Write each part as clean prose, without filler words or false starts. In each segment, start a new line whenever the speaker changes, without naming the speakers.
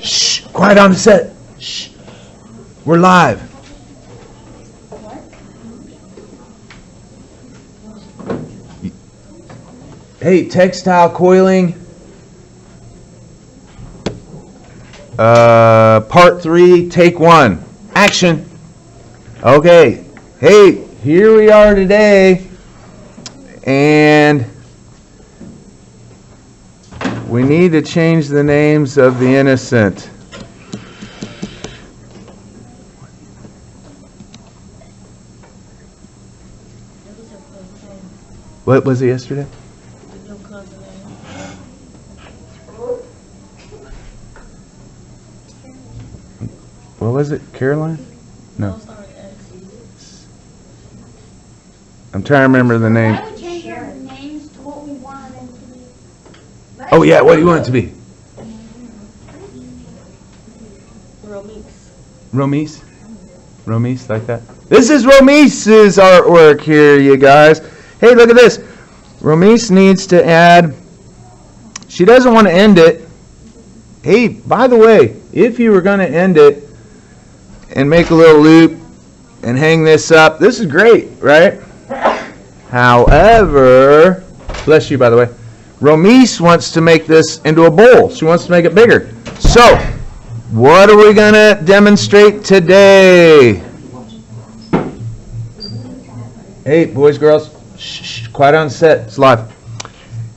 Shh, quiet on the set. Shh, we're live. Hey, Textile Coiling. Part 3, take 1. Action. Okay. Hey, here we are today. And we need to change the names of the innocent. What was it yesterday? What was it? Caroline? No. I'm trying to remember the name.
I would change our names to what we wanted them to be.
Oh yeah, what do you want it to be? Romise. Romise, like that? This is Romise's artwork here, you guys. Hey, look at this. Romise needs to add, she doesn't want to end it. Hey, by the way, if you were going to end it and make a little loop and hang this up, this is great, right? However, bless you, by the way, Romise wants to make this into a bowl. She wants to make it bigger. So, what are we going to demonstrate today? Hey, boys, girls, shh, quiet on set. It's live.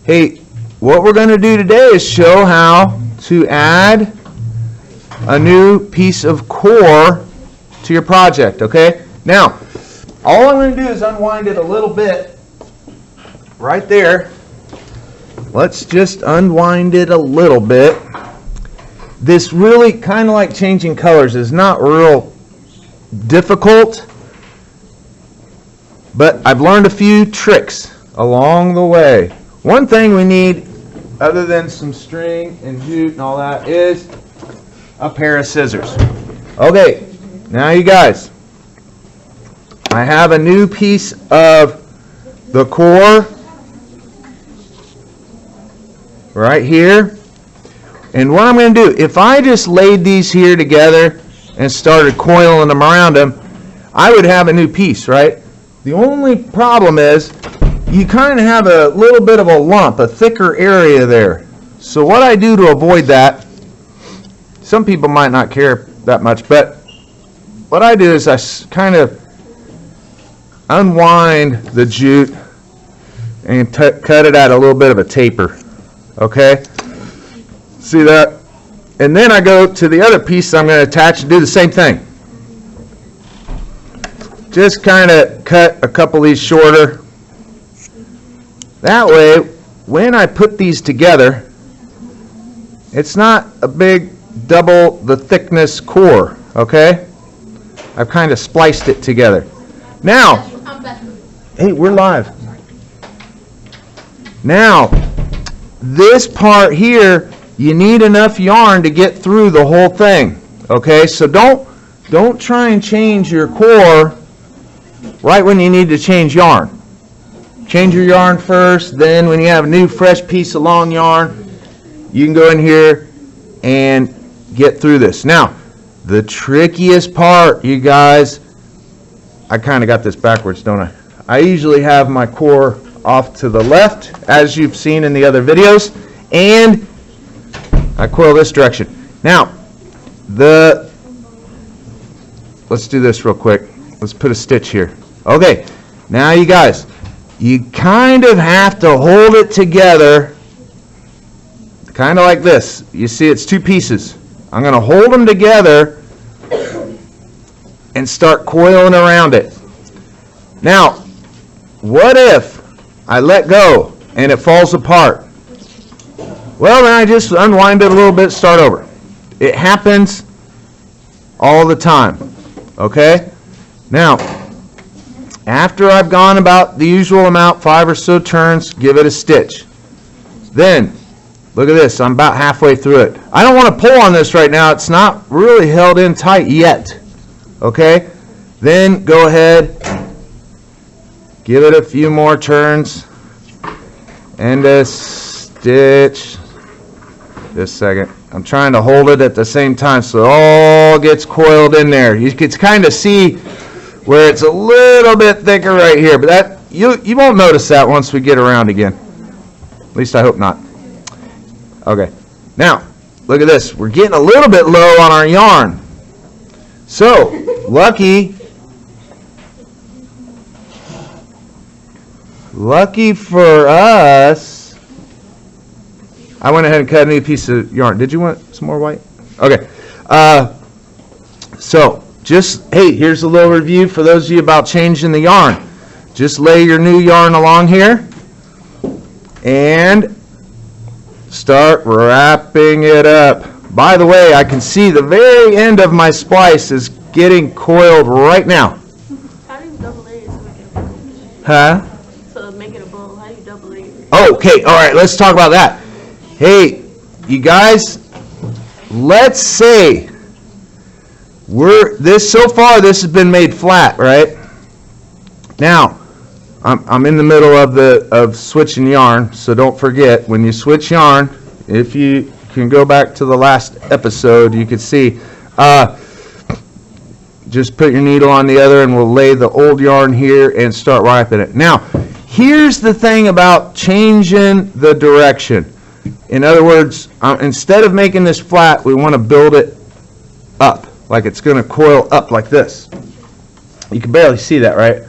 Hey, what we're going to do today is show how to add a new piece of core to your project, okay? Now, all I'm going to do is unwind it a little bit right there. Let's just unwind it a little bit. This really, kind of like changing colors, is not real difficult, but I've learned a few tricks along the way. One thing we need, other than some string and jute and all that, is a pair of scissors. Okay, now you guys, I have a new piece of the core right here. And what I'm going to do, if I just laid these here together and started coiling them around them, I would have a new piece, right? The only problem is you kind of have a little bit of a lump, a thicker area there. So what I do to avoid that, some people might not care that much, but what I do is I kind of unwind the jute and cut it at a little bit of a taper. Okay? See that? And then I go to the other piece I'm going to attach and do the same thing. Just kind of cut a couple of these shorter. That way, when I put these together, it's not a big double the thickness core, okay? I've kind of spliced it together. Now, hey, we're live. Now, this part here, you need enough yarn to get through the whole thing, okay? So don't try and change your core right when you need to change yarn. Change your yarn first, then when you have a new fresh piece of long yarn, you can go in here and get through this. Now, the trickiest part, you guys, I kind of got this backwards, don't I? I usually have my core off to the left, as you've seen in the other videos, and I coil this direction. Now, let's do this real quick. Let's put a stitch here. Okay, now you guys, you kind of have to hold it together, kind of like this. You see, it's two pieces. I'm going to hold them together and start coiling around it. Now, what if I let go and it falls apart? Well, then I just unwind it a little bit, start over. It happens all the time, okay? Now, after I've gone about the usual amount, 5 or so turns, give it a stitch. Then, look at this, I'm about halfway through it. I don't want to pull on this right now, it's not really held in tight yet, okay? Then go ahead, give it a few more turns, and a stitch. Just a second. I'm trying to hold it at the same time so it all gets coiled in there. You can kind of see where it's a little bit thicker right here, but that you won't notice that once we get around again. At least I hope not. Okay. Now, look at this. We're getting a little bit low on our yarn. So, lucky for us, I went ahead and cut a new piece of yarn. Did you want some more white? Okay. So, hey, here's a little review for those of you about changing the yarn. Just lay your new yarn along here and start wrapping it up. By the way, I can see the very end of my splice is getting coiled right now.
How do you double layer to make it a bow?
Huh?
To make it a bow, how do you double layer?
Okay, all right, let's talk about that. Hey, you guys, let's say so far this has been made flat, right? Now, I'm in the middle of switching yarn, so don't forget, when you switch yarn, if you can go back to the last episode, you could see, just put your needle on the other and we'll lay the old yarn here and start wrapping it. Now, here's the thing about changing the direction. In other words, instead of making this flat, we want to build it up, like it's going to coil up like this. You can barely see that, right?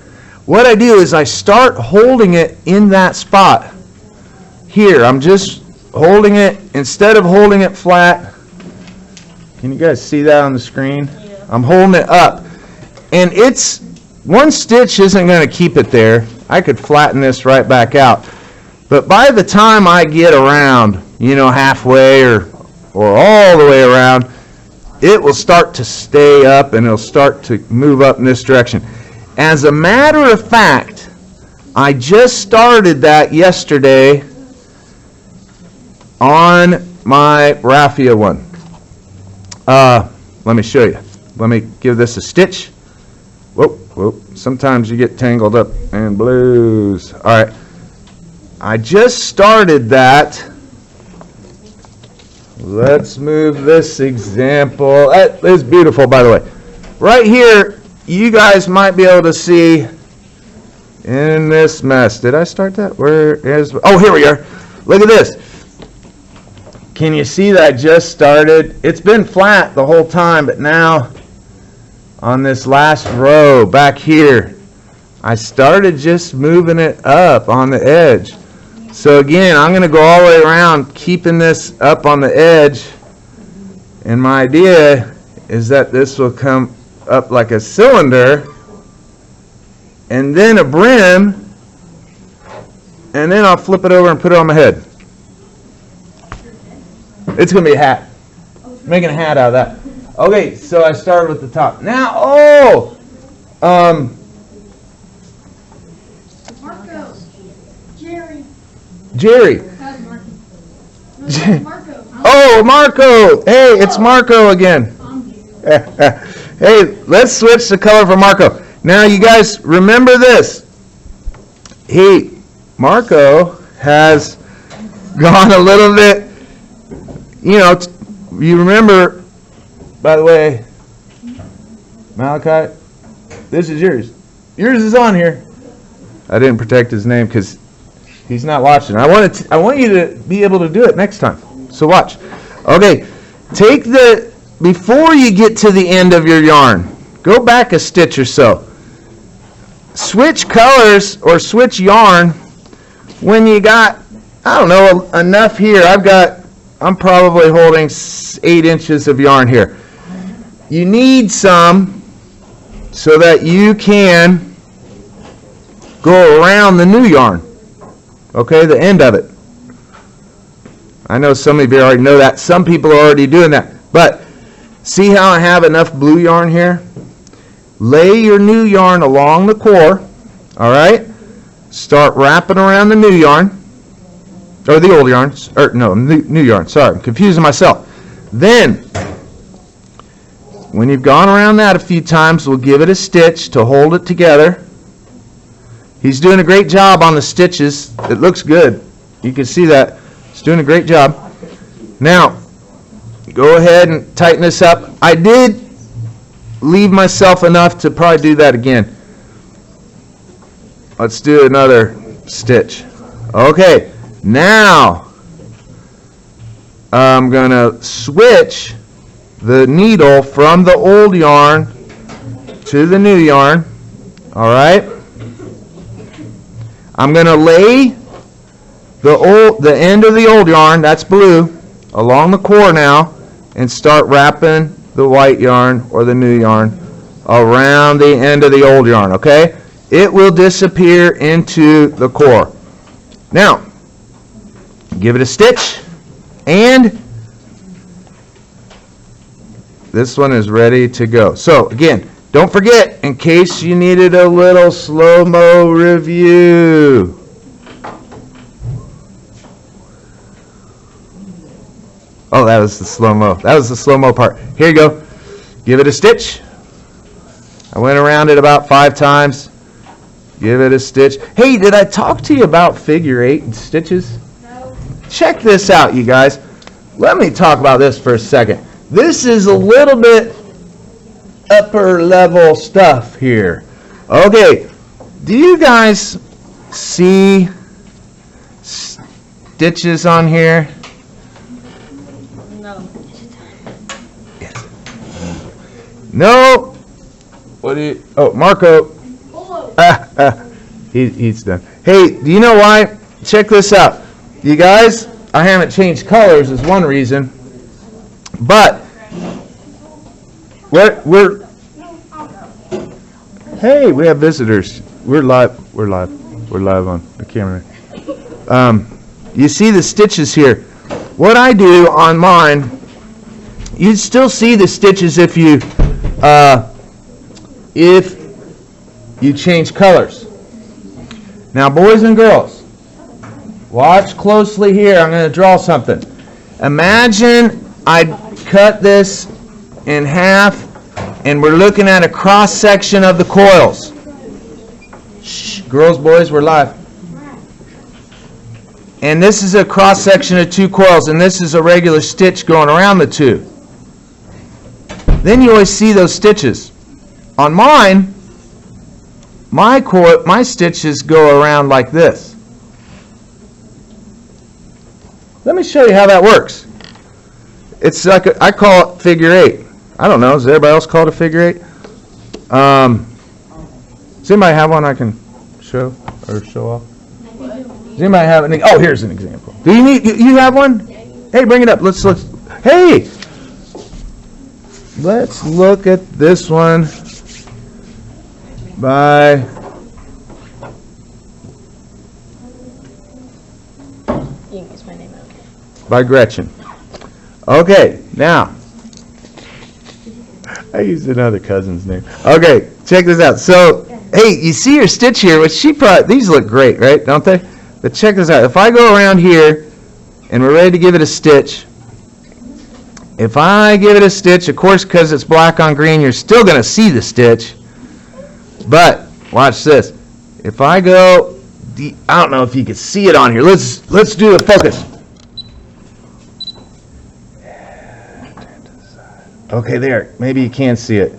What I do is I start holding it in that spot. Here, I'm just holding it, instead of holding it flat. Can you guys see that on the screen?
Yeah.
I'm holding it up. And one stitch isn't going to keep it there. I could flatten this right back out. But by the time I get around, halfway or all the way around, it will start to stay up and it'll start to move up in this direction. As a matter of fact, I just started that yesterday on my Raffia one. Let me show you. Let me give this a stitch. Whoa. Sometimes you get tangled up in blues. All right. I just started that. Let's move this example. That is beautiful, by the way. Right here, you guys might be able to see in this mess. Did I start that? Oh, here we are. Look at this. Can you see that I just started? It's been flat the whole time, but now on this last row back here, I started just moving it up on the edge. So again, I'm going to go all the way around, keeping this up on the edge. And my idea is that this will come up like a cylinder, and then a brim, and then I'll flip it over and put it on my head. It's going to be a hat. Making a hat out of that. Okay, so I started with the top. Now,
Marco.
Jerry.
Marco.
Oh, Marco. Hey, it's Marco again. Hey, let's switch the color for Marco. Now, you guys, remember this. Marco has gone a little bit, you remember, by the way, Malachi, this is yours. Yours is on here. I didn't protect his name because he's not watching. I want you to be able to do it next time. So watch. Okay, before you get to the end of your yarn, go back a stitch or so. Switch colors or switch yarn when you got, enough here. I'm probably holding 8 inches of yarn here. You need some so that you can go around the new yarn. Okay, the end of it. I know some of you already know that. Some people are already doing that. But see how I have enough blue yarn here? Lay your new yarn along the core. All right? Start wrapping around the new yarn. Or the old yarn. New yarn. Sorry, I'm confusing myself. Then, when you've gone around that a few times, we'll give it a stitch to hold it together. He's doing a great job on the stitches. It looks good. You can see that. He's doing a great job. Now, go ahead and tighten this up. I did leave myself enough to probably do that again. Let's do another stitch. Okay, now I'm going to switch the needle from the old yarn to the new yarn. All right? I'm going to lay the end of the old yarn, that's blue, along the core now, and start wrapping the white yarn or the new yarn around the end of the old yarn, okay? It will disappear into the core. Now, give it a stitch, and this one is ready to go. So, again, don't forget, in case you needed a little slow-mo review. Oh, that was the slow-mo. That was the slow-mo part. Here you go. Give it a stitch. I went around it about 5 times. Give it a stitch. Hey, did I talk to you about figure 8 stitches?
No.
Check this out, you guys. Let me talk about this for a second. This is a little bit upper level stuff here. Okay, do you guys see stitches on here?
No.
No. What do you? Oh, Marco.
Hello.
He's done. Hey, do you know why? Check this out. You guys, I haven't changed colors is one reason, but we're hey, we have visitors. We're live on the camera. You see the stitches here. What I do on mine, you'd still see the stitches if you change colors. Now, boys and girls, watch closely here. I'm going to draw something. Imagine I cut this in half, and we're looking at a cross section of the coils. Shh, girls, boys, we're live. And this is a cross section of 2 coils, and this is a regular stitch going around the 2. Then you always see those stitches. On mine, my stitches go around like this. Let me show you how that works. It's like I call it figure 8. I don't know. Does everybody else call it a figure 8? Does anybody have one I can show or show off? Does anybody have an? Oh, here's an example. Do you have one? Hey, bring it up. Let's. Hey, let's look at this one by.
You can use my name out.
By Gretchen. Okay, now I used another cousin's name. Okay, check this out. So, hey, you see your stitch here, which these look great, right? Don't they? But check this out. If I go around here and we're ready to give it a stitch, if I give it a stitch, of course, because it's black on green, you're still going to see the stitch. But watch this. If I go, I don't know if you can see it on here. Let's do the focus. Okay, there. Maybe you can see it.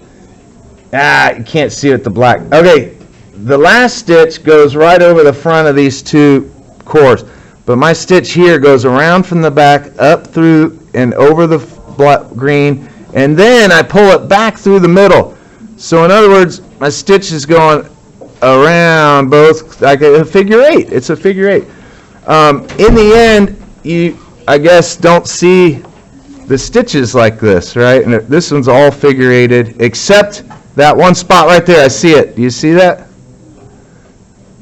You can't see it with the black. Okay, the last stitch goes right over the front of these 2 cores. But my stitch here goes around from the back, up through and over the black green, and then I pull it back through the middle. So in other words, my stitch is going around both, like a figure 8. It's a figure 8. In the end, you, I guess, don't see the stitches like this, right? And this one's all figure 8'd, except that one spot right there. I see it. Do you see that?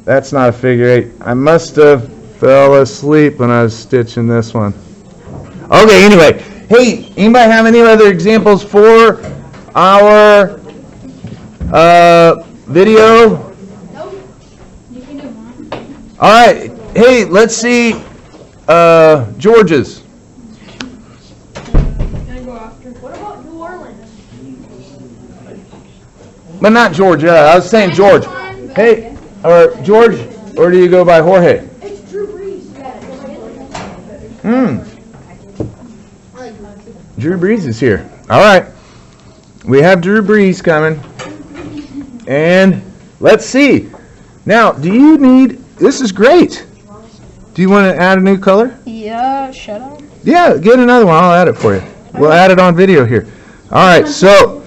That's not a figure 8. I must have fell asleep when I was stitching this one. Okay, anyway. Hey, anybody have any other examples for our video?
Nope. You can do one.
All right. Hey, let's see George's.
Can I go after? What about New Orleans?
But not Georgia. I was saying George. Hey, or George, or do you go by Jorge?
It's Drew Brees.
Drew Brees is here. All right. We have Drew Brees coming. And let's see. Now, do you need, this is great. Do you want to add a new color?
Yeah, should I?
Yeah, get another one. I'll add it for you. We'll add it on video here. All right, so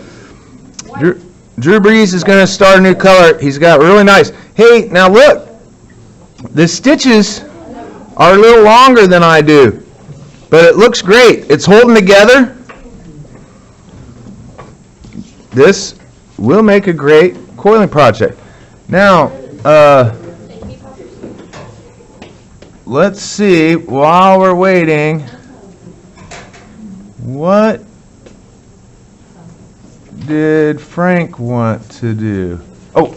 Drew Brees is going to start a new color. He's got really nice. Hey, now look. The stitches are a little longer than I do, but it looks great. It's holding together. This will make a great coiling project. Now, let's see, while we're waiting, what did Frank want to do? Oh,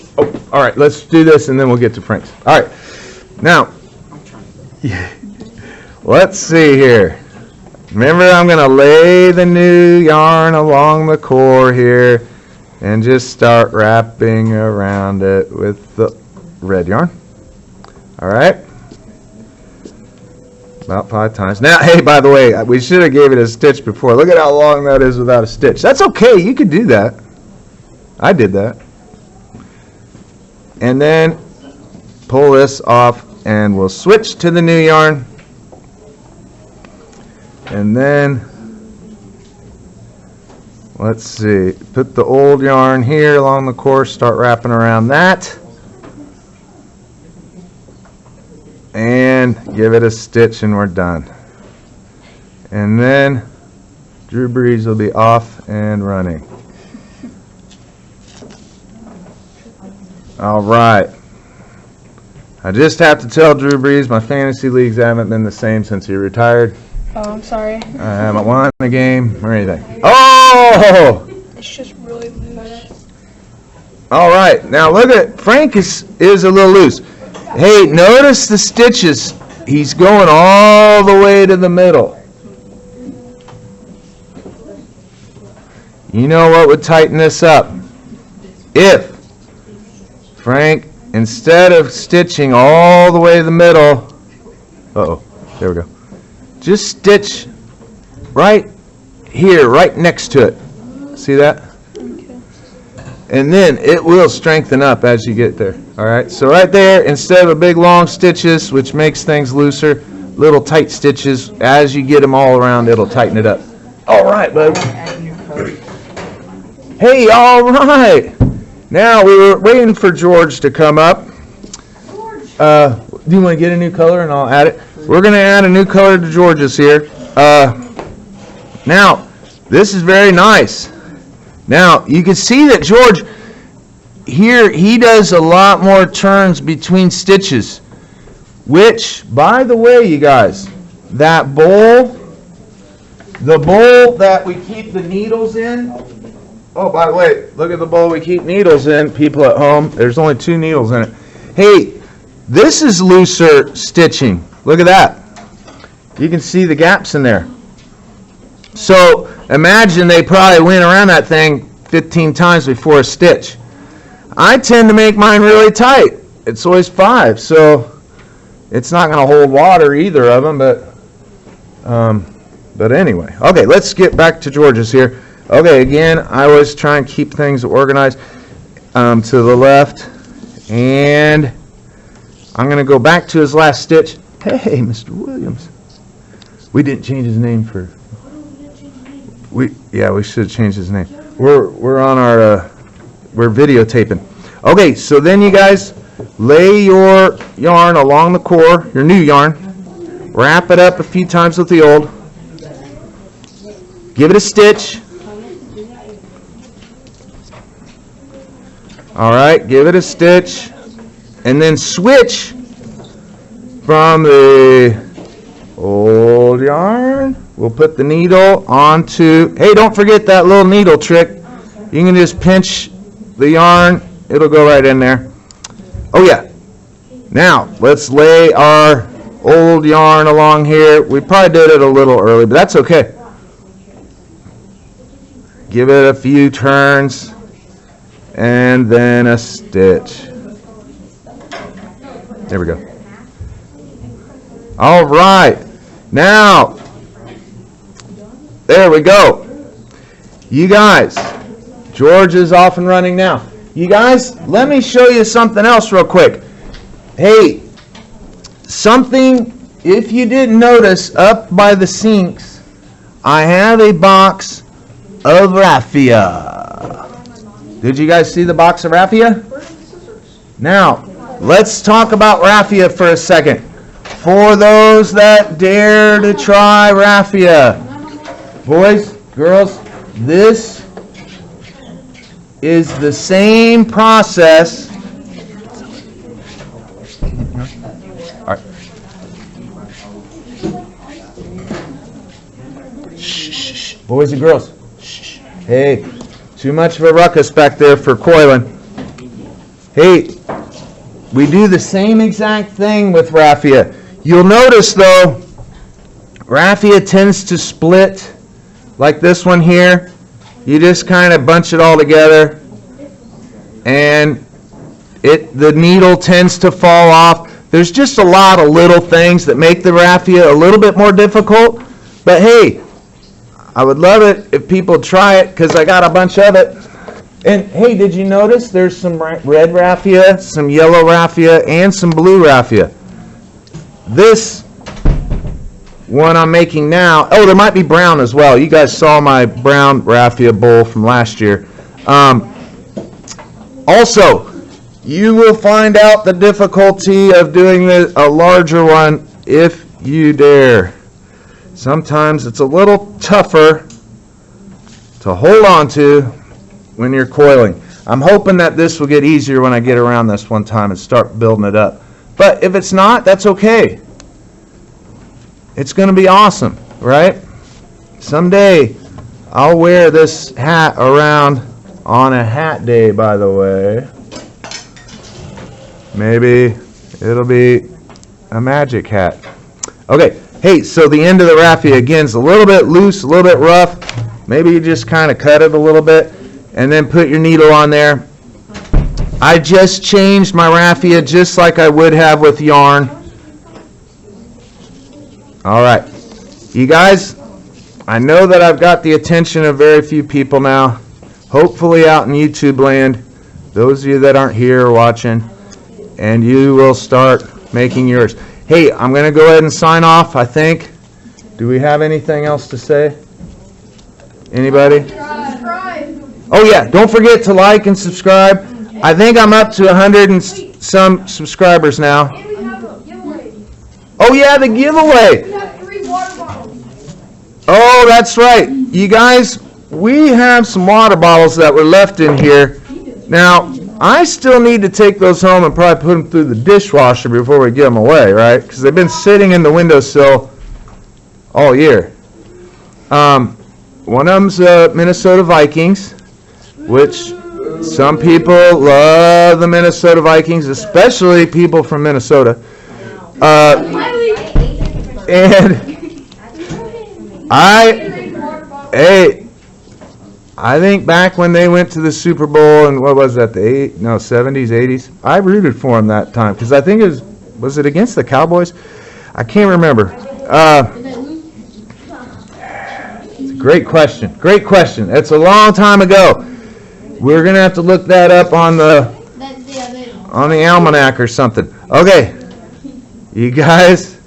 all right, let's do this and then we'll get to Frank's. All right, now, let's see here. Remember, I'm going to lay the new yarn along the core here and just start wrapping around it with the red yarn. All right. About 5 times. Now, hey, by the way, we should have gave it a stitch before. Look at how long that is without a stitch. That's okay. You could do that. I did that. And then pull this off and we'll switch to the new yarn. And then, let's see, put the old yarn here along the core, start wrapping around that. And give it a stitch and we're done. And then Drew Brees will be off and running. All right. I just have to tell Drew Brees my fantasy leagues haven't been the same since he retired.
Oh, I'm sorry.
I haven't won a game or anything. Oh!
It's just really loose.
All right. Now look at Frank is a little loose. Hey, notice the stitches. He's going all the way to the middle. You know what would tighten this up? If Frank, instead of stitching all the way to the middle, there we go. Just stitch right here, right next to it. See that?
Okay.
And then it will strengthen up as you get there. All right, so right there, instead of big long stitches, which makes things looser, little tight stitches, as you get them all around, it'll tighten it up. All right, bud. Hey, all right. Now, we were waiting for George to come up. Do you want to get a new color and I'll add it? We're going to add a new color to George's here. Now, this is very nice. Now, you can see that George, here, he does a lot more turns between stitches, which, by the way, you guys, that bowl, the bowl that we keep the needles in, oh, by the way, look at the bowl we keep needles in, people at home, there's only 2 needles in it. Hey, this is looser stitching. Look at that. You can see the gaps in there. So, imagine they probably went around that thing 15 times before a stitch. I tend to make mine really tight. It's always 5, so it's not going to hold water, either of them, but anyway. Okay, let's get back to George's here. Okay, again, I always try and keep things organized to the left, and I'm going to go back to his last stitch. Hey, Mr. Williams. We didn't change his name for... we should have changed his name. We're on our... we're videotaping. Okay, so then you guys lay your yarn along the core, your new yarn. Wrap it up a few times with the old. Give it a stitch. All right, give it a stitch. And then switch from the old yarn. We'll put the needle onto... Hey, don't forget that little needle trick. You can just pinch the yarn. It'll go right in there. Oh, yeah. Now, let's lay our old yarn along here. We probably did it a little early, but that's okay. Give it a few turns, and then a stitch. There we go. All right. Now, There we go. You guys, George is off and running now. You guys, let me show you something else real quick. Hey, something, if you didn't notice, up by the sinks, I have a box of Raffia. Did you guys see the box of Raffia? Now, let's talk about Raffia for a second. For those that dare to try Raffia, boys, girls, this is the same process. All right. Shh, boys and girls. Shh. Hey, too much of a ruckus back there for coiling. Hey, we do the same exact thing with Raffia. You'll notice though, Raffia tends to split like this one here. You just kind of bunch it all together and the needle tends to fall off. There's just a lot of little things that make the Raffia a little bit more difficult. But hey, I would love it if people try it because I got a bunch of it. And hey, did you notice there's some red Raffia, some yellow Raffia, and some blue Raffia? This one I'm making now, oh, there might be brown as well. You guys saw my brown Raffia bowl from last year. Also, you will find out the difficulty of doing a larger one if you dare. Sometimes it's a little tougher to hold on to when you're coiling. I'm hoping that this will get easier when I get around this one time and start building it up. But if it's not, that's okay. It's going to be awesome, right? Someday I'll wear this hat around on a hat day, by the way. Maybe it'll be a magic hat. Okay, hey, so the end of the Raffia, again, is a little bit loose, a little bit rough. Maybe you just kind of cut it a little bit and then put your needle on there. I just changed my Raffia just like I would have with yarn. All right, you guys, I know that I've got the attention of very few people now, hopefully out in YouTube land, those of you that aren't here watching, and you will start making yours. Hey, I'm going to go ahead and sign off, I think. Do we have anything else to say? Anybody? Oh yeah, don't forget to like and subscribe. I think I'm up to 100 and some subscribers now.
And we have a giveaway.
Oh yeah, the giveaway.
We have 3 water bottles.
Oh, that's right. You guys, we have some water bottles that were left in here. Now, I still need to take those home and probably put them through the dishwasher before we give them away, right? Because they've been sitting in the windowsill all year. One of them's Minnesota Vikings, which some people love the Minnesota Vikings, especially people from Minnesota. And I think back when they went to the Super Bowl and what was that, the 70s, 80s? I rooted for them that time because I think it was it against the Cowboys? I can't remember. Great question. Great question. It's a long time ago. We're going to have to look that up on the almanac or something. Okay. You guys,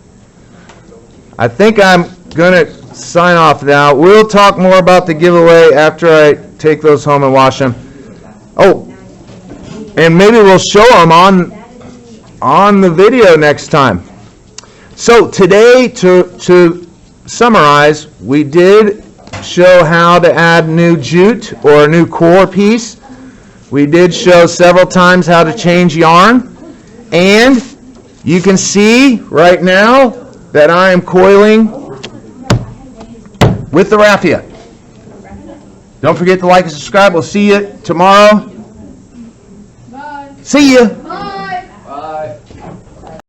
I think I'm going to sign off now. We'll talk more about the giveaway after I take those home and wash them. Oh, and maybe we'll show them on the video next time. So today, to summarize, we did show how to add new jute or a new core piece. We did show several times how to change yarn. And you can see right now that I am coiling with the Raffia. Don't forget to like and subscribe. We'll see you tomorrow.
Bye.
See ya.